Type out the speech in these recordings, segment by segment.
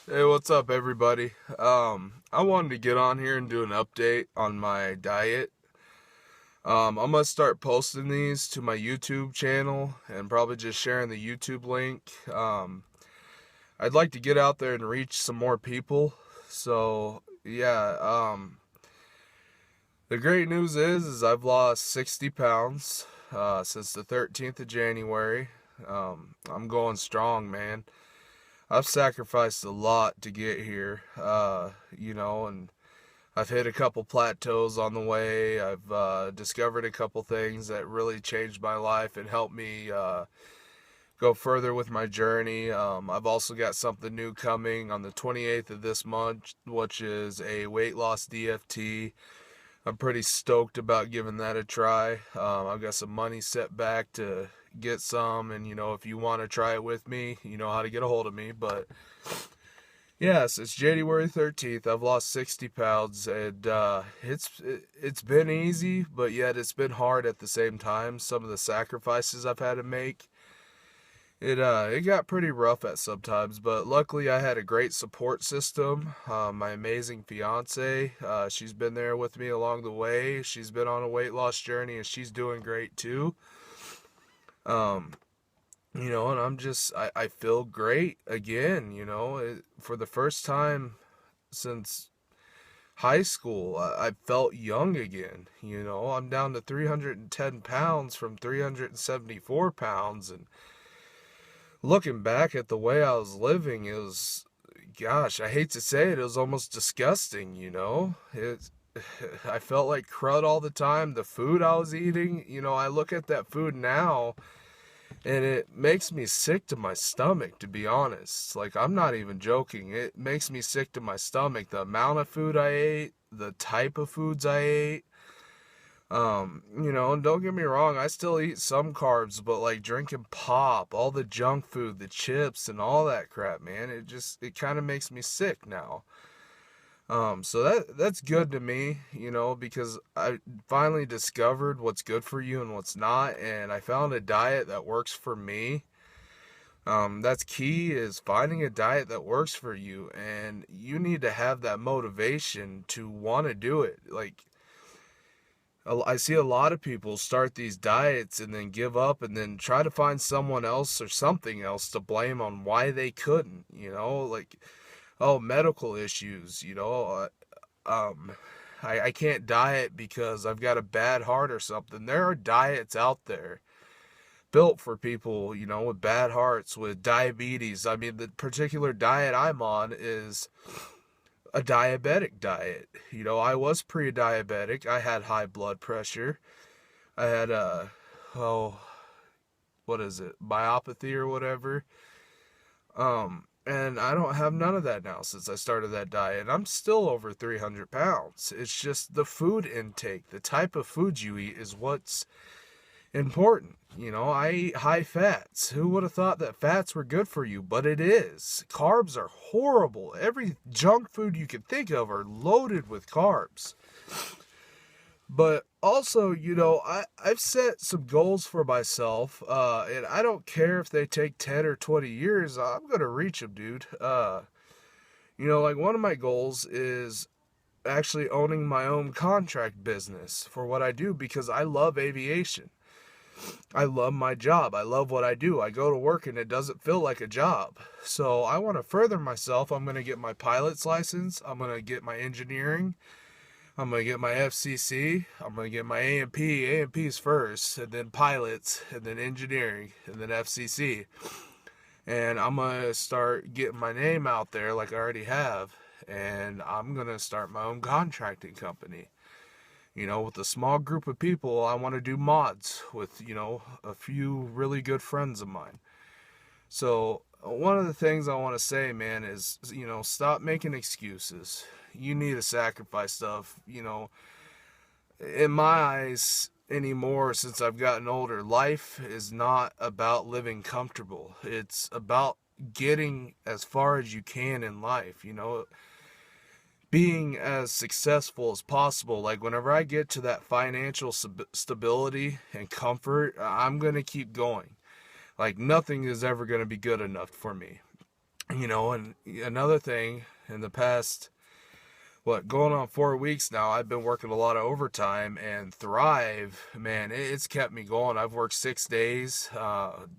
Hey, what's up, everybody? I wanted to get on here and do an update on my diet. I'm gonna start posting these to my YouTube channel and probably just sharing the YouTube link. I'd like to get out there and reach some more people. So, yeah, the great news is I've lost 60 pounds since the 13th of January. I'm going strong, man. I've sacrificed a lot to get here, and I've hit a couple plateaus on the way. I've discovered a couple things that really changed my life and helped me go further with my journey. I've also got something new coming on the 28th of this month, which is a weight loss DFT. I'm pretty stoked about giving that a try. I've got some money set back to get some, and if you want to try it with me, you know how to get a hold of me. But yes, it's January 13th. I've lost 60 pounds, and it's been easy, but yet it's been hard at the same time. Some of the sacrifices I've had to make. It got pretty rough at sometimes, but luckily I had a great support system. My amazing fiance, she's been there with me along the way. She's been on a weight loss journey, and she's doing great too. Um, and I feel great again. For the first time since high school, I felt young again. I'm down to 310 pounds from 374 pounds, and looking back at the way I was living, it was, gosh, I hate to say it, it was almost disgusting. I felt like crud all the time. The food I was eating, I look at that food now and it makes me sick to my stomach, to be honest. Like, I'm not even joking. It makes me sick to my stomach. The amount of food I ate, the type of foods I ate. And don't get me wrong, I still eat some carbs, but like drinking pop, all the junk food, the chips and all that crap, man, it kind of makes me sick now. So that's good to me, because I finally discovered what's good for you and what's not, and I found a diet that works for me. That's key, is finding a diet that works for you, and you need to have that motivation to want to do it. Like, I see a lot of people start these diets and then give up and then try to find someone else or something else to blame on why they couldn't, like, oh, medical issues, I can't diet because I've got a bad heart or something. There are diets out there built for people, with bad hearts, with diabetes. I mean, the particular diet I'm on is a diabetic diet. I was pre-diabetic. I had high blood pressure. I had oh, what is it? Myopathy or whatever. And I don't have none of that now since I started that diet. I'm still over 300 pounds. It's just the food intake, the type of food you eat is what's important. I eat high fats. Who would have thought that fats were good for you? But it is. Carbs are horrible. Every junk food you can think of are loaded with carbs. But also, I've set some goals for myself, and I don't care if they take 10 or 20 years, I'm going to reach them, dude. Like one of my goals is actually owning my own contract business for what I do because I love aviation. I love my job. I love what I do. I go to work and it doesn't feel like a job. So I want to further myself. I'm going to get my pilot's license. I'm going to get my engineering. I'm going to get my FCC. I'm going to get my A&P. A&P's first, and then pilots, and then engineering, and then FCC. And I'm going to start getting my name out there like I already have. And I'm going to start my own contracting company. With a small group of people, I want to do mods with, a few really good friends of mine. So, one of the things I want to say, man, is, stop making excuses. You need to sacrifice stuff, in my eyes anymore since I've gotten older. Life is not about living comfortable. It's about getting as far as you can in life, being as successful as possible. Like, whenever I get to that financial stability and comfort, I'm going to keep going. Like, nothing is ever going to be good enough for me. You know, and another thing, in the past, going on 4 weeks now, I've been working a lot of overtime, and Thrive, man, it's kept me going. I've worked 6 days,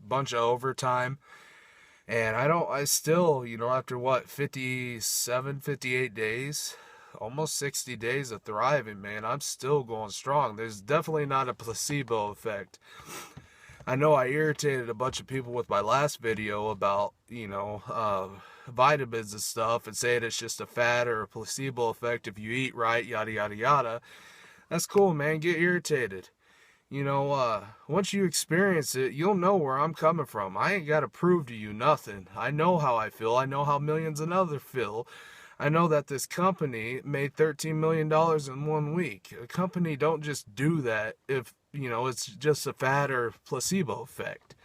bunch of overtime, and I still, after 57, 58 days, almost 60 days of thriving, man, I'm still going strong. There's definitely not a placebo effect. I know I irritated a bunch of people with my last video about, vitamins and stuff, and saying it's just a fad or a placebo effect if you eat right, yada, yada, yada. That's cool, man. Get irritated. Once you experience it, you'll know where I'm coming from. I ain't got to prove to you nothing. I know how I feel. I know how millions of others feel. I know that this company made $13 million in 1 week. A company don't just do that if, it's just a fad or placebo effect.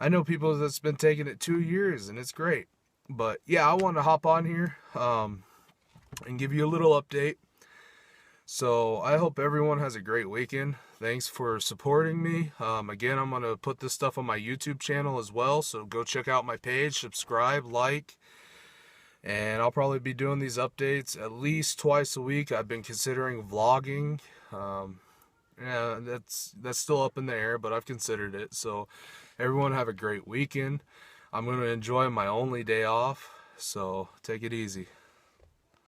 I know people that's been taking it 2 years and it's great. But yeah, I want to hop on here and give you a little update. So I hope everyone has a great weekend. Thanks for supporting me. Again, I'm going to put this stuff on my YouTube channel as well. So go check out my page, subscribe, like. And I'll probably be doing these updates at least twice a week. I've been considering vlogging. Yeah, that's still up in the air, but I've considered it. So everyone have a great weekend. I'm going to enjoy my only day off. So take it easy.